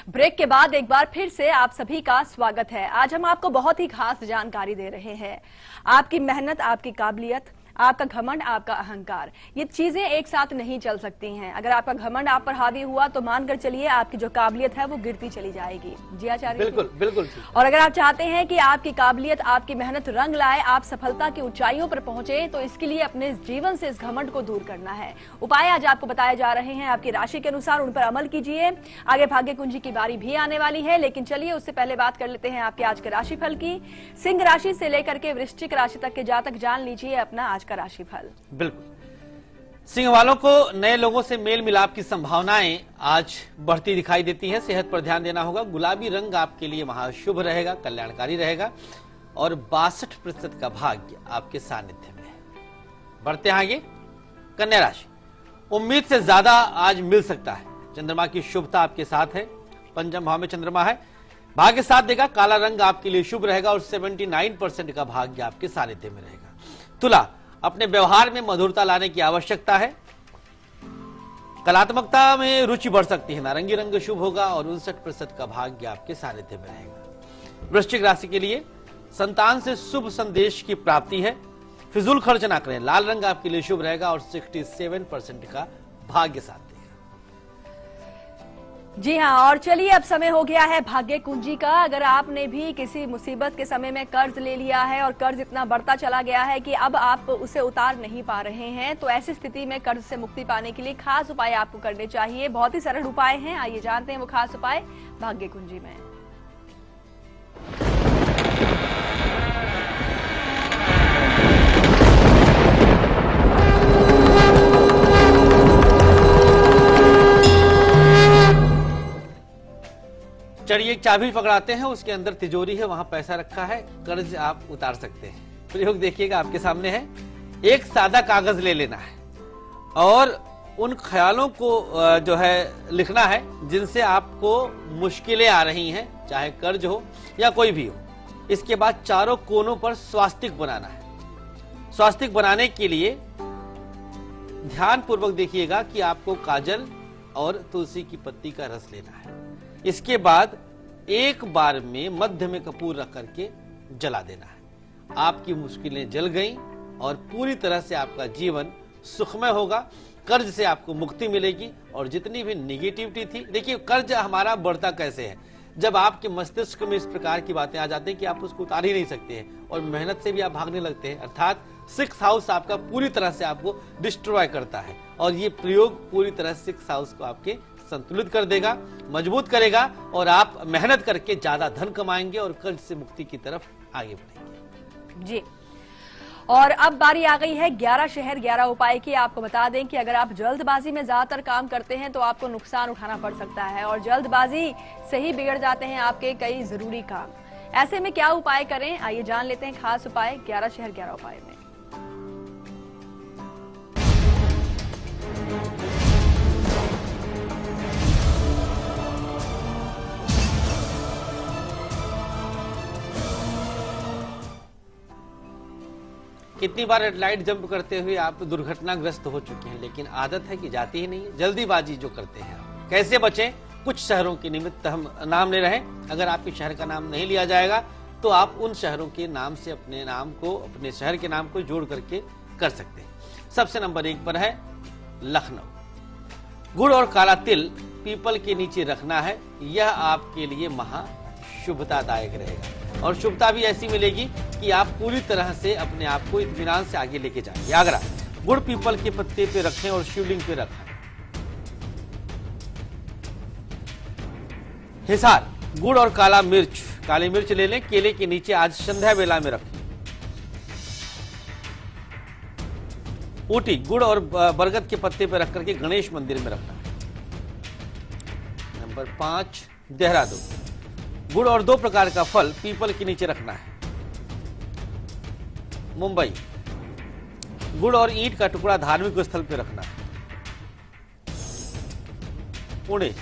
Break के बाद एक बार फिर से आप सभी का स्वागत है। आज हम आपको बहुत ही खास जानकारी दे रहे हैं। आपकी मेहनत, आपकी काबिलियत, आपका घमंड, आपका अहंकार, ये चीजें एक साथ नहीं चल सकती हैं। अगर आपका घमंड आप पर हावी हुआ तो मानकर चलिए आपकी जो काबिलियत है वो गिरती चली जाएगी। जी आचार्य, बिल्कुल बिल्कुल। और अगर आप चाहते हैं कि आपकी काबिलियत, आपकी मेहनत रंग लाए, आप सफलता की ऊंचाइयों पर पहुंचे, तो इसके लिए अपने जीवन से इस घमंड को दूर करना है। उपाय आज आपको बताए जा रहे हैं। आपकी राशि के अनुसार उन पर अमल कीजिए। आगे भाग्य कुंजी की बारी भी आने वाली है, लेकिन चलिए उससे पहले बात कर लेते हैं आपके आज के राशिफल की। सिंह राशि से लेकर के वृश्चिक राशि तक के जातक जान लीजिए अपना आज का राशिफल। बिल्कुल, सिंह वालों को नए लोगों से मेल मिलाप की संभावनाएं आज बढ़ती दिखाई देती हैं। सेहत पर ध्यान देना होगा। गुलाबी रंग आपके लिए महाशुभ रहेगा, कल्याणकारी रहेगा और 62% का भाग्य आपके सानिध्य में है। बढ़ते हैं आगे। कन्या राशि, उम्मीद से ज्यादा आज मिल सकता है। चंद्रमा की शुभता आपके साथ है। पंचम भाव में चंद्रमा है, भाग्य साथ देगा। काला रंग आपके लिए शुभ रहेगा और 79% का भाग्य आपके सानिध्य में रहेगा। तुला, अपने व्यवहार में मधुरता लाने की आवश्यकता है। कलात्मकता में रुचि बढ़ सकती है। नारंगी रंग शुभ होगा और 59% का भाग्य आपके सानिध्य में रहेगा। वृश्चिक राशि के लिए संतान से शुभ संदेश की प्राप्ति है। फिजूल खर्च ना करें। लाल रंग आपके लिए शुभ रहेगा और 67% का भाग्य साथ देगा। जी हाँ, और चलिए अब समय हो गया है भाग्य कुंजी का। अगर आपने भी किसी मुसीबत के समय में कर्ज ले लिया है और कर्ज इतना बढ़ता चला गया है कि अब आप उसे उतार नहीं पा रहे हैं, तो ऐसी स्थिति में कर्ज से मुक्ति पाने के लिए खास उपाय आपको करने चाहिए। बहुत ही सरल उपाय हैं, आइए जानते हैं वो खास उपाय भाग्य कुंजी में। चलिए, एक चाबी पकड़ाते हैं, उसके अंदर तिजोरी है, वहां पैसा रखा है। कर्ज आप उतार सकते हैं। प्रयोग देखिएगा आपके सामने है। एक सादा कागज ले लेना है और उन ख्यालों को जो है लिखना है जिनसे आपको मुश्किलें आ रही हैं, चाहे कर्ज हो या कोई भी हो। इसके बाद चारों कोनों पर स्वास्तिक बनाना है। स्वास्तिक बनाने के लिए ध्यान पूर्वक देखिएगा कि आपको काजल और तुलसी की पत्ती का रस लेना है। इसके बाद एक बार में मध्य में कपूर रख करके जला देना है। आपकी मुश्किलें जल गईं और पूरी तरह से आपका जीवन सुखमय होगा। कर्ज से आपको मुक्ति मिलेगी और जितनी भी निगेटिविटी थी, देखिए कर्ज हमारा बढ़ता कैसे है, जब आपके मस्तिष्क में इस प्रकार की बातें आ जाती हैं कि आप उसको उतार ही नहीं सकते हैं और मेहनत से भी आप भागने लगते हैं, अर्थात 6th हाउस आपका पूरी तरह से आपको डिस्ट्रॉय करता है। और ये प्रयोग पूरी तरह 6th हाउस को आपके संतुलित कर देगा, मजबूत करेगा और आप मेहनत करके ज्यादा धन कमाएंगे और कर्ज से मुक्ति की तरफ आगे बढ़ेंगे। जी, और अब बारी आ गई है 11 शहर 11 उपाय की। आपको बता दें कि अगर आप जल्दबाजी में ज्यादातर काम करते हैं तो आपको नुकसान उठाना पड़ सकता है और जल्दबाजी से ही बिगड़ जाते हैं आपके कई जरूरी काम। ऐसे में क्या उपाय करें, आइए जान लेते हैं खास उपाय 11 शहर 11 उपाय में। कितनी बार रेड लाइट जंप करते हुए आप दुर्घटनाग्रस्त हो चुके हैं, लेकिन आदत है कि जाती ही नहीं है। जल्दीबाजी जो करते हैं आप, कैसे बचें? कुछ शहरों के निमित्त हम नाम ले रहे हैं। अगर आपके शहर का नाम नहीं लिया जाएगा तो आप उन शहरों के नाम से अपने नाम को, अपने शहर के नाम को जोड़ करके कर सकते हैं। सबसे नंबर 1 पर है लखनऊ। गुड़ और काला तिल पीपल के नीचे रखना है। यह आपके लिए महा शुभतादायक रहेगा और शुभता भी ऐसी मिलेगी कि आप पूरी तरह से अपने आप को इत्मीनान से आगे लेके जाएंगे। आगरा, गुड़ पीपल के पत्ते पे रखें और शिवलिंग पे रखें। हिसार, गुड़ और काला मिर्च, काली मिर्च ले लें, केले के नीचे आज संध्या वेला में रखें। ऊटी, गुड़ और बरगद के पत्ते पे रख करके गणेश मंदिर में रखना है। नंबर 5 देहरादून, गुड़ और 2 प्रकार का फल पीपल के नीचे रखना है। मुंबई, गुड़ और ईंट का टुकड़ा धार्मिक स्थल पर रखना है। पुणे,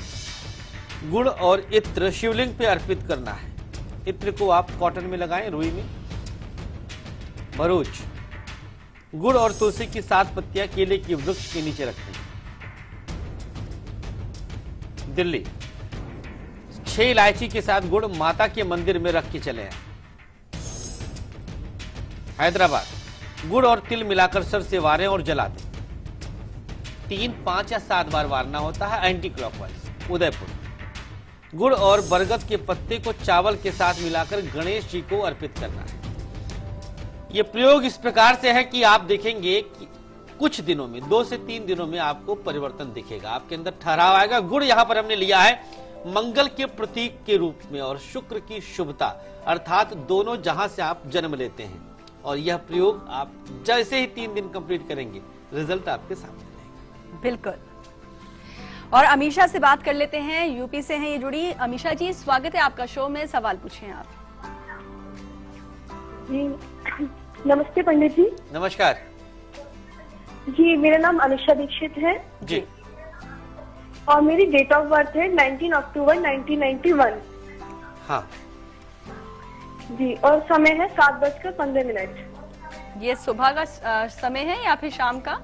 गुड़ और इत्र शिवलिंग पे अर्पित करना है। इत्र को आप कॉटन में लगाएं, रुई में। भरूच, गुड़ और तुलसी की 7 पत्तियां केले के वृक्ष के नीचे रखें। दिल्ली, 6 इलायची के साथ गुड़ माता के मंदिर में रख के चले आए। हैदराबाद, गुड़ और तिल मिलाकर सर से वारें और जला दें। 3, 5 या 7 बार वारना होता है एंटी क्लॉकवाइज। उदयपुर, गुड़ और बरगद के पत्ते को चावल के साथ मिलाकर गणेश जी को अर्पित करना है। यह प्रयोग इस प्रकार से है कि आप देखेंगे कि कुछ दिनों में, 2 से 3 दिनों में आपको परिवर्तन दिखेगा, आपके अंदर ठहराव आएगा। गुड़ यहां पर हमने लिया है मंगल के प्रतीक के रूप में और शुक्र की शुभता, अर्थात दोनों जहां से आप जन्म लेते हैं। और यह प्रयोग आप जैसे ही 3 दिन कंप्लीट करेंगे, रिजल्ट आपके सामने रहेगा। बिल्कुल। और अमीषा से बात कर लेते हैं, यूपी से हैं ये जुड़ी। अमीषा जी, स्वागत है आपका शो में, सवाल पूछें आप। जी नमस्ते पंडित जी। नमस्कार जी, मेरा नाम अनुषा दीक्षित है जी। और मेरी डेट ऑफ बर्थ है 19 अक्टूबर 1991। हाँ जी, और समय है 7:15। ये सुबह का समय है या फिर शाम का?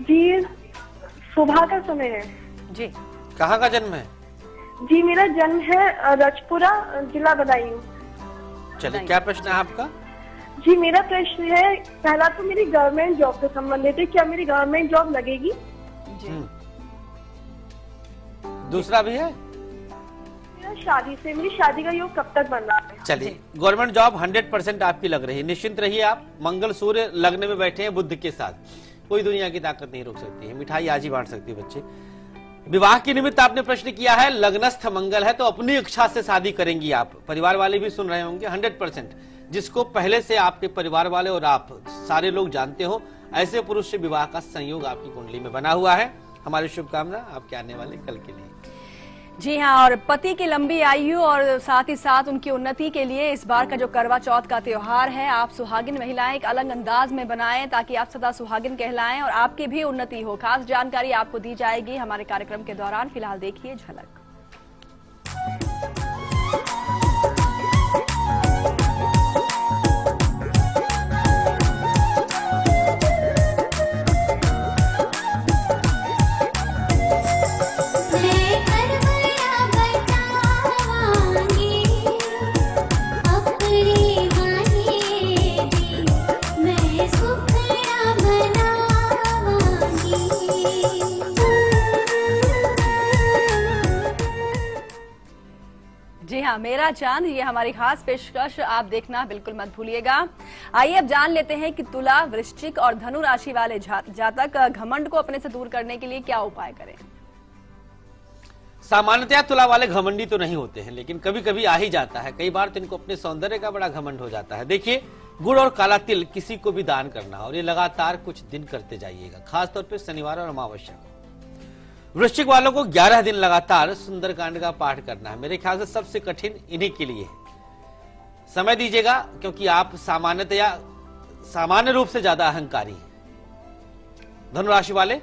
जी, सुबह का समय है जी। कहाँ का जन्म है? जी, मेरा जन्म है रजपुरा, जिला बदायूं। चलिए, क्या प्रश्न है आपका? जी, मेरा प्रश्न है, पहला तो मेरी गवर्नमेंट जॉब से संबंधित है, क्या मेरी गवर्नमेंट जॉब लगेगी? जी। दूसरा भी है? मेरा शादी से, मेरी शादी का योग कब तक बन रहा है? चलिए, गवर्नमेंट जॉब 100% आपकी लग रही है, निश्चिंत रहिए आप। मंगल सूर्य लगने में बैठे हैं बुध के साथ, कोई दुनिया की ताकत नहीं रोक सकती है, मिठाई आज ही बांट सकती है बच्चे। विवाह के निमित्त आपने प्रश्न किया है, लग्नस्थ मंगल है तो अपनी इच्छा से शादी करेंगी आप। परिवार वाले भी सुन रहे होंगे, 100% जिसको पहले से आपके परिवार वाले और आप सारे लोग जानते हो, ऐसे पुरुष से विवाह का संयोग आपकी कुंडली में बना हुआ है। हमारी शुभकामना आपके आने वाले कल के लिए। जी हाँ, और पति की लंबी आयु और साथ ही साथ उनकी उन्नति के लिए इस बार का जो करवा चौथ का त्योहार है, आप सुहागिन महिलाएं एक अलग अंदाज में बनाएं ताकि आप सदा सुहागिन कहलाएं और आपकी भी उन्नति हो। खास जानकारी आपको दी जाएगी हमारे कार्यक्रम के दौरान। फिलहाल देखिए झलक। जी हाँ, मेरा चांद, ये हमारी खास पेशकश आप देखना बिल्कुल मत भूलिएगा। आइए अब जान लेते हैं कि तुला, वृश्चिक और धनु राशि वाले जातक घमंड को अपने से दूर करने के लिए क्या उपाय करें। सामान्यतया तुला वाले घमंडी तो नहीं होते हैं, लेकिन कभी कभी आ ही जाता है। कई बार तो इनको अपने सौंदर्य का बड़ा घमंड हो जाता है। देखिए, गुड़ और काला तिल किसी को भी दान करना और ये लगातार कुछ दिन करते जाइएगा, खासतौर पर शनिवार और अमावस्या को। वृश्चिक वालों को 11 दिन लगातार सुंदरकांड का पाठ करना है। मेरे ख्याल से सबसे कठिन इन्हीं के लिए है। समय दीजिएगा, क्योंकि आप सामान्य रूप से ज्यादा अहंकारी हैं। धनुराशि वाले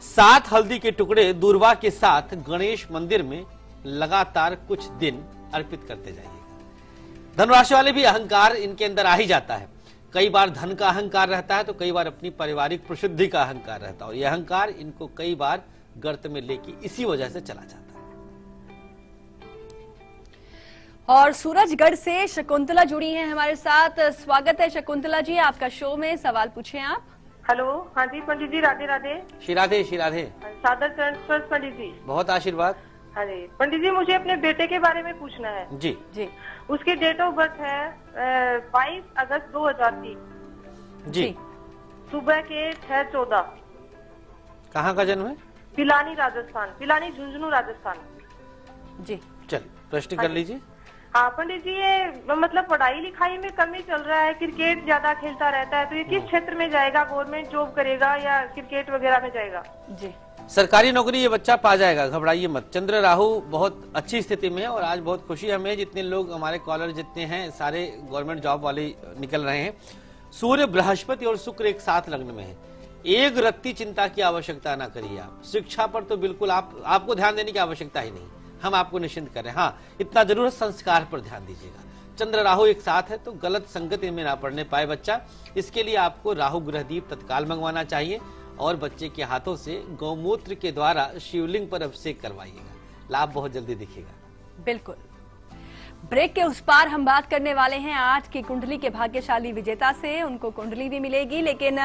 7 हल्दी के टुकड़े दूर्वा के साथ गणेश मंदिर में लगातार कुछ दिन अर्पित करते जाइएगा। धनुराशि वाले भी अहंकार इनके अंदर आ ही जाता है। कई बार धन का अहंकार रहता है तो कई बार अपनी पारिवारिक प्रसिद्धि का अहंकार रहता है, और यह अहंकार इनको कई बार गर्त में लेके इसी वजह से चला जाता है। और सूरजगढ़ से शकुंतला जुड़ी हैं हमारे साथ। स्वागत है शकुंतला जी आपका शो में, सवाल पूछें आप। हेलो, हाँ जी पंडित जी, राधे राधे। श्री राधे, श्री राधे। सादर चरण पंडित जी। बहुत आशीर्वाद। हाँ जी पंडित जी, मुझे अपने बेटे के बारे में पूछना है। जी जी। उसकी डेट ऑफ बर्थ है 22 अगस्त 2003 जी। सुबह के 6:14। कहाँ का जन्म है? पिलानी राजस्थान, पिलानी झुंझुनू राजस्थान। जी, चलिए प्रश्न कर लीजिए। हाँ पंडित जी, ये मतलब पढ़ाई लिखाई में कमी चल रहा है, क्रिकेट ज्यादा खेलता रहता है, तो ये किस क्षेत्र में जाएगा? गवर्नमेंट जॉब करेगा या क्रिकेट वगैरह में जाएगा? जी, सरकारी नौकरी ये बच्चा पा जाएगा, घबराइए मत। चंद्र राहु बहुत अच्छी स्थिति में है और आज बहुत खुशी हमें, जितने लोग हमारे कॉलर जितने हैं सारे गवर्नमेंट जॉब वाले निकल रहे हैं। सूर्य, बृहस्पति और शुक्र एक साथ लग्न में है। एक रत्ती चिंता की आवश्यकता ना करिए आप। शिक्षा पर तो बिल्कुल आपको ध्यान देने की आवश्यकता ही नहीं, हम आपको निश्चिंत करें। हाँ, इतना जरूर संस्कार पर ध्यान दीजिएगा। चंद्र राहु एक साथ है तो गलत संगति में ना पड़ने पाए बच्चा। इसके लिए आपको राहु ग्रह दीप तत्काल मंगवाना चाहिए और बच्चे के हाथों से गौमूत्र के द्वारा शिवलिंग पर अभिषेक करवाइएगा, लाभ बहुत जल्दी दिखेगा। बिल्कुल। ब्रेक के उस पार हम बात करने वाले हैं आज की कुंडली के भाग्यशाली विजेता से। उनको कुंडली भी मिलेगी, लेकिन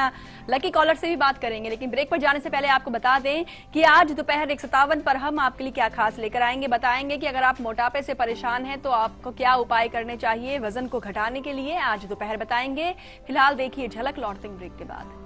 लकी कॉलर से भी बात करेंगे। लेकिन ब्रेक पर जाने से पहले आपको बता दें कि आज दोपहर 1:57 पर हम आपके लिए क्या खास लेकर आएंगे। बताएंगे कि अगर आप मोटापे से परेशान हैं तो आपको क्या उपाय करने चाहिए वजन को घटाने के लिए, आज दोपहर बताएंगे। फिलहाल देखिए झलक, लौटते हैं ब्रेक के बाद।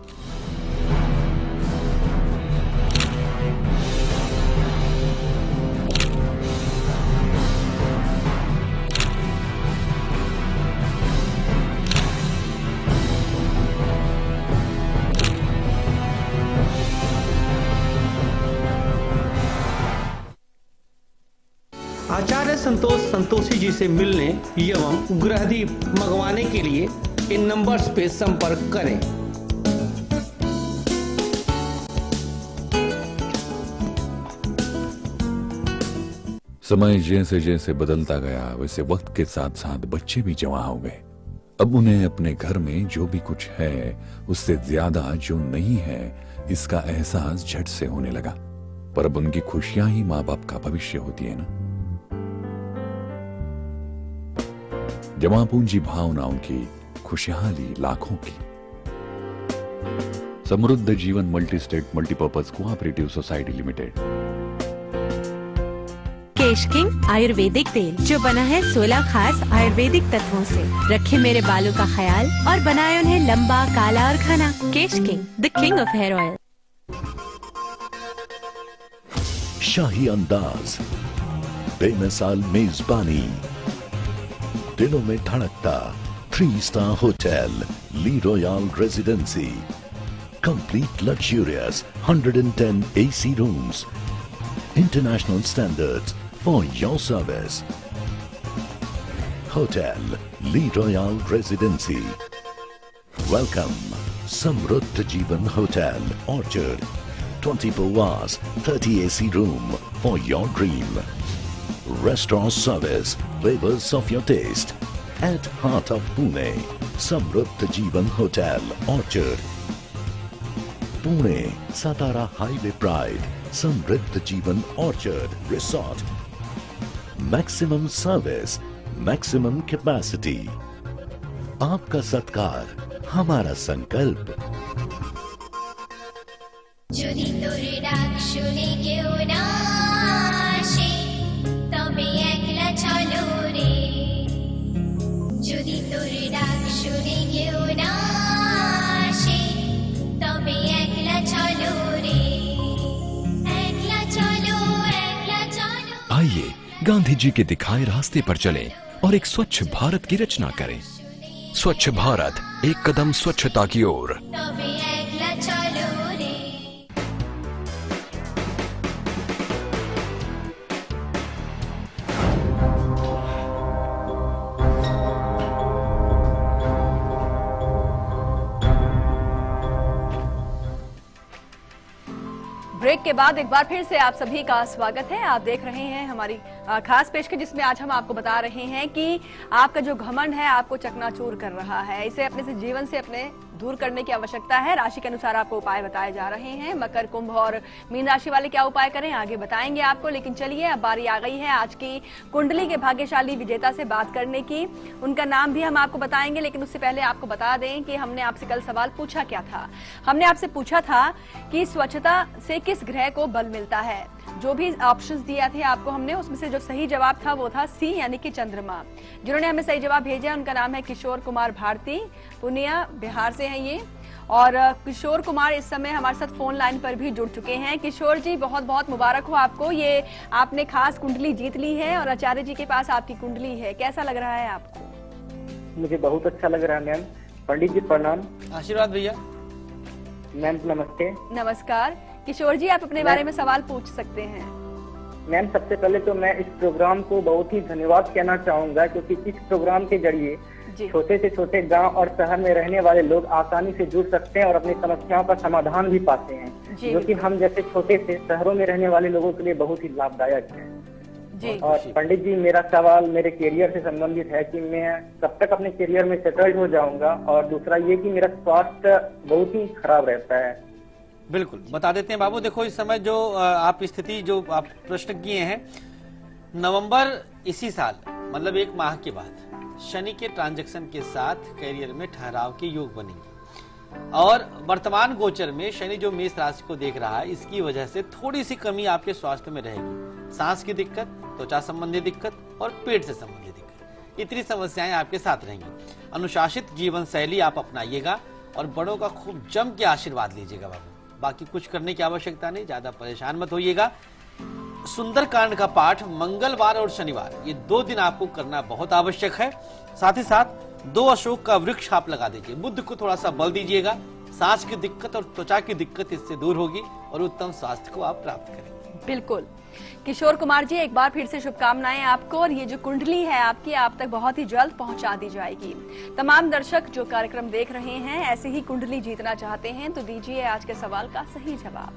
आचार्य संतोष संतोषी जी से मिलने एवं ग्रहदीप मंगवाने के लिए इन नंबर्स पे संपर्क करें। समय जैसे जैसे बदलता गया वैसे वक्त के साथ साथ बच्चे भी जवान हो गए। अब उन्हें अपने घर में जो भी कुछ है उससे ज्यादा जो नहीं है इसका एहसास झट से होने लगा। पर अब उनकी खुशियां ही माँ बाप का भविष्य होती है ना। जमा पूंजी भावनाओं की खुशहाली लाखों की। Samruddha Jeevan multi state multipurpose cooperative society limited. Kesh King ayurvedic तेल जो बना है 16 खास आयुर्वेदिक तत्वों से, रखे मेरे बालों का ख्याल और बनाए उन्हें लंबा, काला और घना। Kesh King, the king of hair oil. शाही अंदाज, बेमिसाल मेजबानी, दिलों में धड़कता 3 star hotel Le Royal Residency, complete luxurious 110 AC rooms, international standards for your service. Hotel Lee Royal Residency. Welcome, Samruddha Jeevan Hotel, Orchard. 24 hours, 30 AC room for your dream. Restaurant service, flavors of your taste. At heart of Pune, Samruddha Jeevan Hotel, Orchard. Pune, Satara Highway Pride, Samruddha Jeevan Orchard Resort. Maximum service, maximum capacity. आपका सत्कार, हमारा संकल्प। যদি তোর ডাক শুনে কেউ না আসে তবে একলা চলো রে, যদি তোর ডাক শুনে কেউ না আসে তবে একলা চলো রে, একলা চলো, একলা চলো। आइए गांधी जी के दिखाए रास्ते पर चलें और एक स्वच्छ भारत की रचना करें। स्वच्छ भारत, एक कदम स्वच्छता की ओर। তবে একলা চলো রে। ब्रेक के बाद एक बार फिर से आप सभी का स्वागत है। आप देख रहे हैं हमारी खास पेशकश, जिसमें आज हम आपको बता रहे हैं कि आपका जो घमंड है आपको चकनाचूर कर रहा है, इसे अपने से जीवन से अपने दूर करने की आवश्यकता है। राशि के अनुसार आपको उपाय बताए जा रहे हैं। मकर, कुंभ और मीन राशि वाले क्या उपाय करें आगे बताएंगे आपको। लेकिन चलिए अब बारी आ गई है आज की कुंडली के भाग्यशाली विजेता से बात करने की। उनका नाम भी हम आपको बताएंगे, लेकिन उससे पहले आपको बता दें कि हमने आपसे कल सवाल पूछा क्या था। हमने आपसे पूछा था कि स्वच्छता से किस ग्रह को बल मिलता है। जो भी ऑप्शंस दिया थे आपको हमने, उसमें से जो सही जवाब था वो था सी यानी कि चंद्रमा। जिन्होंने हमें सही जवाब भेजा उनका नाम है किशोर कुमार भारती, पूर्णिया बिहार से हैं ये। और किशोर कुमार इस समय हमारे साथ फोन लाइन पर भी जुड़ चुके हैं। किशोर जी, बहुत बहुत मुबारक हो आपको, ये आपने खास कुंडली जीत ली है और आचार्य जी के पास आपकी कुंडली है। कैसा लग रहा है आपको? मुझे बहुत अच्छा लग रहा है मैम। पंडित जी प्रणाम। आशीर्वाद भैया। मैम नमस्ते। नमस्कार किशोर जी, आप अपने बारे में सवाल पूछ सकते हैं। मैम सबसे पहले तो मैं इस प्रोग्राम को बहुत ही धन्यवाद कहना चाहूंगा, क्योंकि इस प्रोग्राम के जरिए छोटे से छोटे गांव और शहर में रहने वाले लोग आसानी से जुड़ सकते हैं और अपनी समस्याओं का समाधान भी पाते हैं, जो कि हम जैसे छोटे से शहरों में रहने वाले लोगों के लिए बहुत ही लाभदायक है। जी। और पंडित जी, मेरा सवाल मेरे करियर से संबंधित है कि मैं कब तक अपने करियर में सेटल्ड हो जाऊंगा, और दूसरा ये कि मेरा स्वास्थ्य बहुत ही खराब रहता है। बिल्कुल बता देते हैं बाबू। देखो इस समय जो आप स्थिति जो आप प्रश्न किए हैं, नवंबर इसी साल मतलब 1 माह के बाद शनि के ट्रांजैक्शन के साथ कैरियर में ठहराव के योग बनेंगे और वर्तमान गोचर में शनि जो मेष राशि को देख रहा है, इसकी वजह से थोड़ी सी कमी आपके स्वास्थ्य में रहेगी। सांस की दिक्कत, त्वचा संबंधी दिक्कत और पेट से संबंधी दिक्कत, इतनी समस्याएं आपके साथ रहेंगी। अनुशासित जीवन शैली आप अपनाइएगा और बड़ों का खूब जम के आशीर्वाद लीजिएगा बाबू। बाकी कुछ करने की आवश्यकता नहीं, ज्यादा परेशान मत होइएगा। सुंदरकांड का पाठ मंगलवार और शनिवार, ये 2 दिन आपको करना बहुत आवश्यक है। साथ ही साथ 2 अशोक का वृक्ष आप लगा दीजिए। बुद्ध को थोड़ा सा बल दीजिएगा। सांस की दिक्कत और त्वचा की दिक्कत इससे दूर होगी और उत्तम स्वास्थ्य को आप प्राप्त करेंगे। बिल्कुल। किशोर कुमार जी, एक बार फिर से शुभकामनाएं आपको, और ये जो कुंडली है आपकी आप तक बहुत ही जल्द पहुंचा दी जाएगी। तमाम दर्शक जो कार्यक्रम देख रहे हैं ऐसे ही कुंडली जीतना चाहते हैं तो दीजिए आज के सवाल का सही जवाब।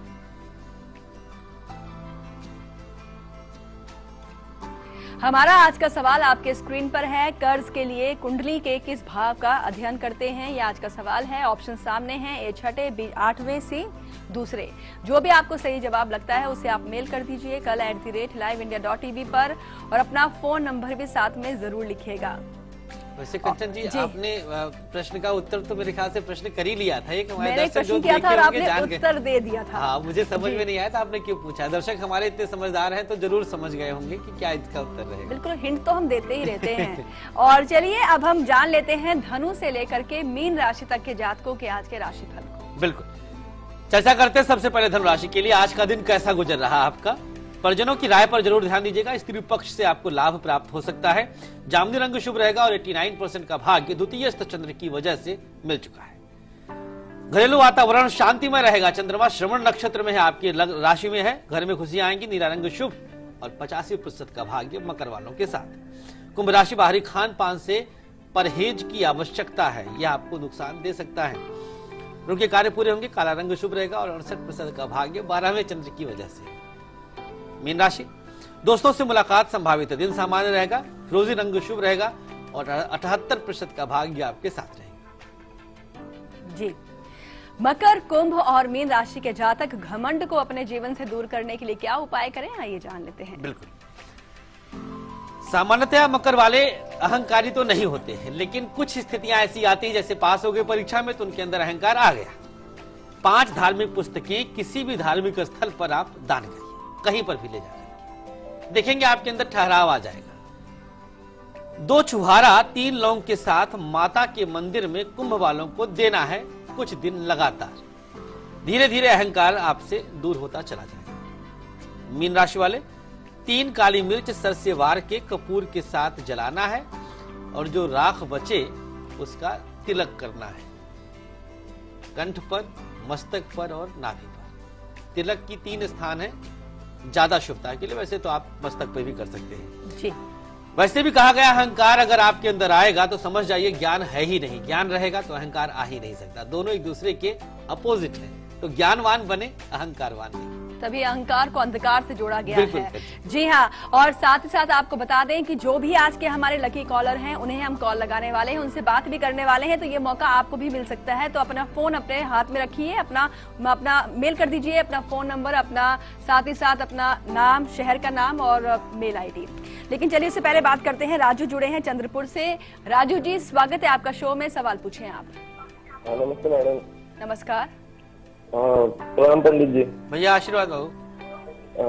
हमारा आज का सवाल आपके स्क्रीन पर है। कर्ज के लिए कुंडली के किस भाव का अध्ययन करते हैं, ये आज का सवाल है। ऑप्शन सामने हैं, ए छठे, बी आठवें, सी दूसरे। जो भी आपको सही जवाब लगता है उसे आप मेल कर दीजिए कल @liveindia.tv पर, और अपना फोन नंबर भी साथ में जरूर लिखिएगा। वैसे कंचन जी, आपने प्रश्न का उत्तर तो मेरे ख्याल से प्रश्न कर ही लिया था। एक हमारे मैंने दर्शक प्रश्न जो किया था और आपने जान गए, उत्तर दे दिया था। हाँ, मुझे समझ में नहीं आया था आपने क्यों पूछा। दर्शक हमारे इतने समझदार हैं तो जरूर समझ गए होंगे कि क्या इसका उत्तर रहेगा। बिल्कुल, हिंट तो हम देते ही रहते हैं। और चलिए अब हम जान लेते हैं धनु से लेकर के मीन राशि तक के जातकों के आज के राशिफल को। बिल्कुल, चर्चा करते हैं। सबसे पहले धनु राशि के लिए आज का दिन कैसा गुजर रहा आपका। परिजनों की राय पर जरूर ध्यान दीजिएगा। स्त्री पक्ष से आपको लाभ प्राप्त हो सकता है। जामुनी रंग शुभ रहेगा और 89% का भाग्य द्वितीय चंद्र की वजह से मिल चुका है। घरेलू वातावरण शांतिमय रहेगा। चंद्रमा श्रवण नक्षत्र में है, आपकी राशि में है। घर में खुशियां आएंगी। नीला रंग शुभ और 85% का भाग्य मकर वालों के साथ। कुंभ राशि, बाहरी खान पान से परहेज की आवश्यकता है, यह आपको नुकसान दे सकता है। उनके कार्य पूरे होंगे। काला रंग शुभ रहेगा और 68% का भाग्य 12वें चंद्र की वजह से। मीन राशि, दोस्तों से मुलाकात संभावित है। दिन सामान्य रहेगा। फिरोजी रंग शुभ रहेगा और 78% का भाग्य आपके साथ रहेगा। जी, मकर, कुंभ और मीन राशि के जातक घमंड को अपने जीवन से दूर करने के लिए क्या उपाय करें, आइए जान लेते हैं। बिल्कुल, सामान्यतः मकर वाले अहंकारी तो नहीं होते हैं, लेकिन कुछ स्थितियां ऐसी आती हैं, जैसे पास हो गए परीक्षा में तो उनके अंदर अहंकार आ गया। 5 धार्मिक पुस्तकें किसी भी धार्मिक स्थल पर आप दान करिए, कहीं पर भी ले जाकर देखेंगे आपके अंदर ठहराव आ जाएगा। 2 छुहारा 3 लौंग के साथ माता के मंदिर में कुंभ वालों को देना है कुछ दिन लगातार। धीरे धीरे अहंकार आपसे दूर होता चला जाएगा। मीन राशि वाले, 3 काली मिर्च सरसेवार के कपूर के साथ जलाना है और जो राख बचे उसका तिलक करना है। कंठ पर, मस्तक पर और नाभि पर। तिलक की 3 स्थान है ज्यादा शुभता के लिए। वैसे तो आप मस्तक पे भी कर सकते हैं जी। वैसे भी कहा गया अहंकार अगर आपके अंदर आएगा तो समझ जाइए ज्ञान है ही नहीं। ज्ञान रहेगा तो अहंकार आ ही नहीं सकता। दोनों एक दूसरे के अपोजिट हैं। तो ज्ञानवान बने, अहंकारवान नहीं। तभी अहंकार को अंधकार से जोड़ा गया है। जी हाँ, और साथ ही साथ आपको बता दें कि जो भी आज के हमारे लकी कॉलर हैं उन्हें हम कॉल लगाने वाले हैं, उनसे बात भी करने वाले हैं, तो ये मौका आपको भी मिल सकता है। तो अपना फोन अपने हाथ में रखिए, अपना मेल कर दीजिए, अपना फोन नंबर, अपना साथ ही साथ अपना नाम, शहर का नाम और मेल ID। लेकिन चलिए इससे पहले बात करते हैं। राजू जुड़े हैं चंद्रपुर से। राजू जी, स्वागत है आपका शो में। सवाल पूछे आप। नमस्ते मैडम। नमस्कार। प्रणाम पंडित जी। भैया आशीर्वाद बाबू।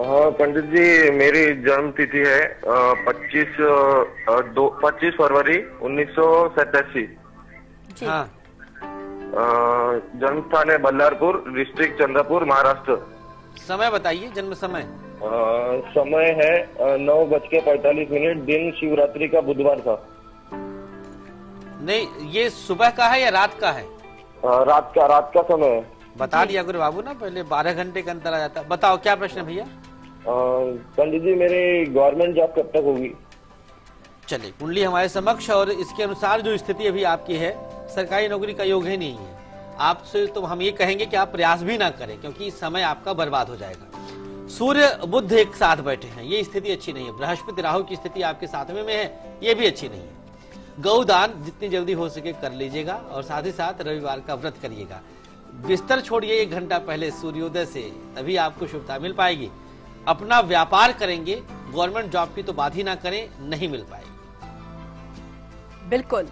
हाँ पंडित जी, मेरी जन्म तिथि है 25 फरवरी 1987। हाँ। जन्म स्थान है बल्लारपुर, डिस्ट्रिक्ट चंद्रपुर, महाराष्ट्र। समय बताइए, जन्म समय। समय है 9:45, दिन शिवरात्रि का बुधवार था। नहीं, ये सुबह का है या रात का है? रात का समय है। बता दिया गुरु बाबू ना, पहले 12 घंटे का अंतर आ जाता। बताओ क्या प्रश्न भैया। पंडित जी, मेरी गवर्नमेंट जॉब कब तक होगी? चलिए, कुंडली हमारे समक्ष और इसके अनुसार जो स्थिति अभी आपकी है, सरकारी नौकरी का योग ही नहीं है। आपसे तो हम ये कहेंगे कि आप प्रयास भी ना करें, क्योंकि समय आपका बर्बाद हो जाएगा। सूर्य बुध एक साथ बैठे हैं, ये स्थिति अच्छी नहीं है। बृहस्पति राहु की स्थिति आपके 7वें में है, ये भी अच्छी नहीं है। गौदान जितनी जल्दी हो सके कर लीजिएगा और साथ ही साथ रविवार का व्रत करिएगा। बिस्तर छोड़िए 1 घंटा पहले सूर्योदय से, तभी आपको शुभता मिल पाएगी। अपना व्यापार करेंगे, गवर्नमेंट जॉब की तो बात ही ना करें, नहीं मिल पाएगी। बिल्कुल।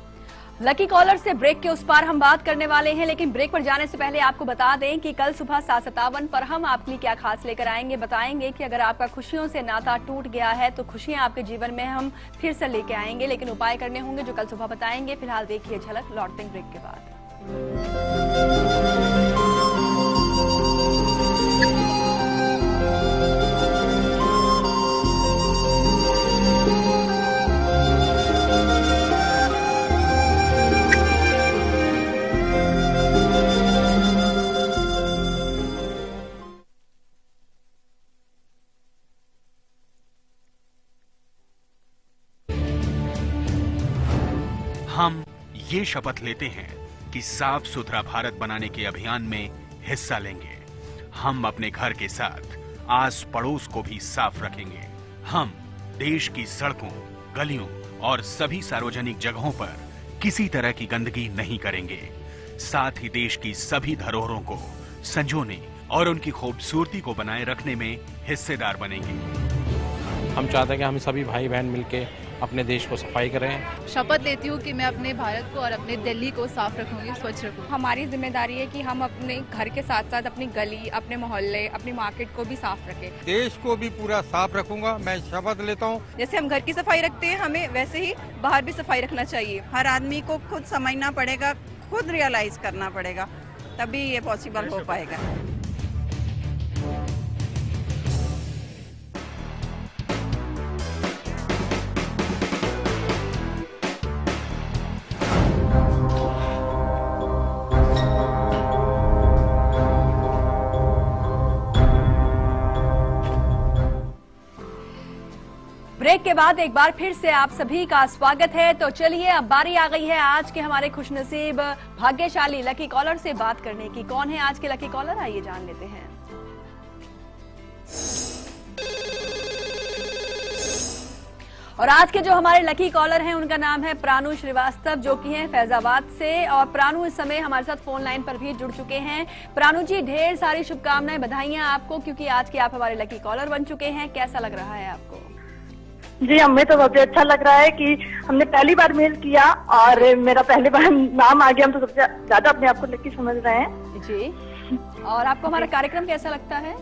लकी कॉलर से ब्रेक के उस पार हम बात करने वाले हैं, लेकिन ब्रेक पर जाने से पहले आपको बता दें कि कल सुबह 7:57 पर हम आपके लिए क्या खास लेकर आएंगे। बताएंगे कि अगर आपका खुशियों से नाता टूट गया है तो खुशियां आपके जीवन में हम फिर से लेके आएंगे, लेकिन उपाय करने होंगे जो कल सुबह बताएंगे। फिलहाल देखिए झलक, लौटते हैं ब्रेक के बाद। हम ये शपथ लेते हैं कि साफ सुथरा भारत बनाने के अभियान में हिस्सा लेंगे। हम अपने घर के साथ आस पड़ोस को भी साफ रखेंगे। हम देश की सड़कों, गलियों और सभी सार्वजनिक जगहों पर किसी तरह की गंदगी नहीं करेंगे। साथ ही देश की सभी धरोहरों को संजोने और उनकी खूबसूरती को बनाए रखने में हिस्सेदार बनेंगे। हम चाहते हैं कि हम सभी भाई बहन मिलके अपने देश को सफाई करें। शपथ लेती हूँ कि मैं अपने भारत को और अपने दिल्ली को साफ रखूंगी, स्वच्छ रखूंगी। हमारी जिम्मेदारी है कि हम अपने घर के साथ साथ अपनी गली, अपने मोहल्ले, अपनी मार्केट को भी साफ रखें। देश को भी पूरा साफ रखूंगा, मैं शपथ लेता हूँ। जैसे हम घर की सफाई रखते हैं, हमें वैसे ही बाहर भी सफाई रखना चाहिए। हर आदमी को खुद समझना पड़ेगा, खुद रियलाइज करना पड़ेगा, तभी ये पॉसिबल हो पाएगा। ब्रेक के बाद एक बार फिर से आप सभी का स्वागत है। तो चलिए अब बारी आ गई है आज के हमारे खुशनसीब भाग्यशाली लकी कॉलर से बात करने की। कौन है आज के लकी कॉलर, आइए जान लेते हैं। और आज के जो हमारे लकी कॉलर हैं उनका नाम है प्राणु श्रीवास्तव, जो कि हैं फैजाबाद से। और प्राणु इस समय हमारे साथ फोन लाइन पर भी जुड़ चुके हैं। प्राणु जी, ढेर सारी शुभकामनाएं, बधाइयां आपको, क्योंकि आज के आप हमारे लकी कॉलर बन चुके हैं। कैसा लग रहा है आपको? जी, हमें तो बहुत अच्छा लग रहा है कि हमने पहली बार मेल किया और मेरा पहली बार नाम आ गया। हम तो सबसे ज्यादा अपने आप को लकी समझ रहे हैं जी। और आपको हमारा कार्यक्रम कैसा लगता है?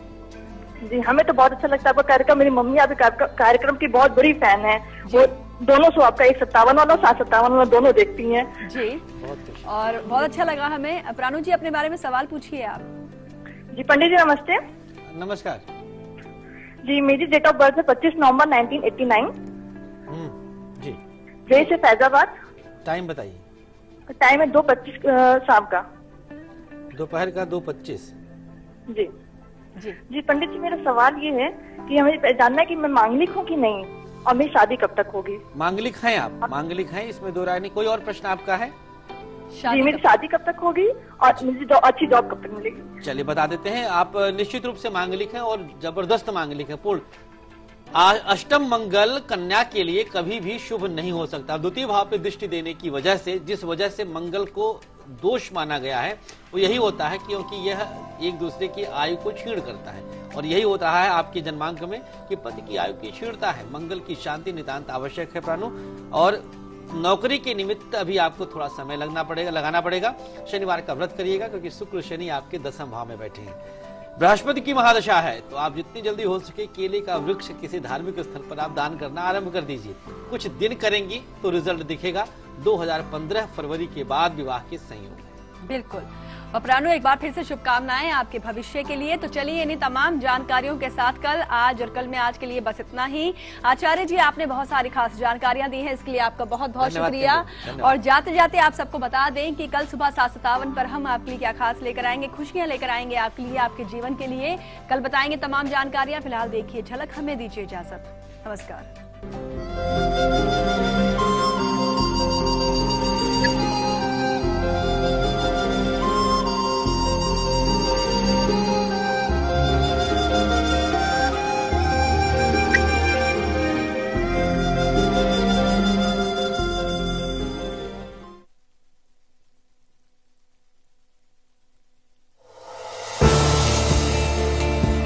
जी, हमें तो बहुत अच्छा लगता है आपका कार्यक्रम। मेरी मम्मी आपके कार्यक्रम की बहुत बड़ी फैन है। वो दोनों शो आपका 157 वाला 757 वाला दोनों देखती हैं जी। और बहुत अच्छा लगा हमें। प्राणु जी, अपने बारे में सवाल पूछिए आप। जी पंडित जी नमस्ते। नमस्कार जी, मेरी डेट ऑफ बर्थ है 25 नवंबर 1989। जी। प्लेस है फैजाबाद। टाइम बताइए। टाइम है 2:25 शाम का, दोपहर का 2:25। जी जी पंडित जी, मेरा सवाल ये है कि हमें जानना है कि मैं मांगलिक हूँ कि नहीं, और मेरी शादी कब तक होगी? मांगलिक हैं आप? मांगलिक हैं, इसमें दो राय नहीं। कोई और प्रश्न आपका है? जी, मेरी शादी कब तक होगी और मुझे अच्छी जॉब कब तक मिलेगी? चलिए बता देते हैं। आप निश्चित रूप से मांगलिक हैं और जबरदस्त मांगलिक है, पूर्ण। अष्टम मंगल कन्या के लिए कभी भी शुभ नहीं हो सकता। द्वितीय भाव पे दृष्टि देने की वजह से, जिस वजह से मंगल को दोष माना गया है, वो यही होता है क्योंकि यह एक दूसरे की आयु को छीण करता है। और यही होता है आपके जन्मांक में कि पति की आयु की छीणता है। मंगल की शांति नितांत आवश्यक है प्राणु। और नौकरी के निमित्त अभी आपको थोड़ा समय लगाना पड़ेगा। शनिवार का व्रत करिएगा क्योंकि शुक्र शनि आपके 10वें भाव में बैठे हैं। बृहस्पति की महादशा है, तो आप जितनी जल्दी हो सके केले का वृक्ष किसी धार्मिक स्थल पर आप दान करना आरंभ कर दीजिए। कुछ दिन करेंगी तो रिजल्ट दिखेगा। 2015 फरवरी के बाद विवाह के संयोग। बिल्कुल। और प्राणु, एक बार फिर से शुभकामनाएं आपके भविष्य के लिए। तो चलिए इन्हीं तमाम जानकारियों के साथ कल, आज और कल में आज के लिए बस इतना ही। आचार्य जी, आपने बहुत सारी खास जानकारियां दी हैं, इसके लिए आपका बहुत बहुत शुक्रिया। और जाते जाते आप सबको बता दें कि कल सुबह 7:57 पर हम आपके लिए क्या खास लेकर आएंगे, खुशियां लेकर आएंगे आपके लिए, आपके जीवन के लिए। कल बताएंगे तमाम जानकारियां। फिलहाल देखिए झलक, हमें दीजिए इजाजत। नमस्कार।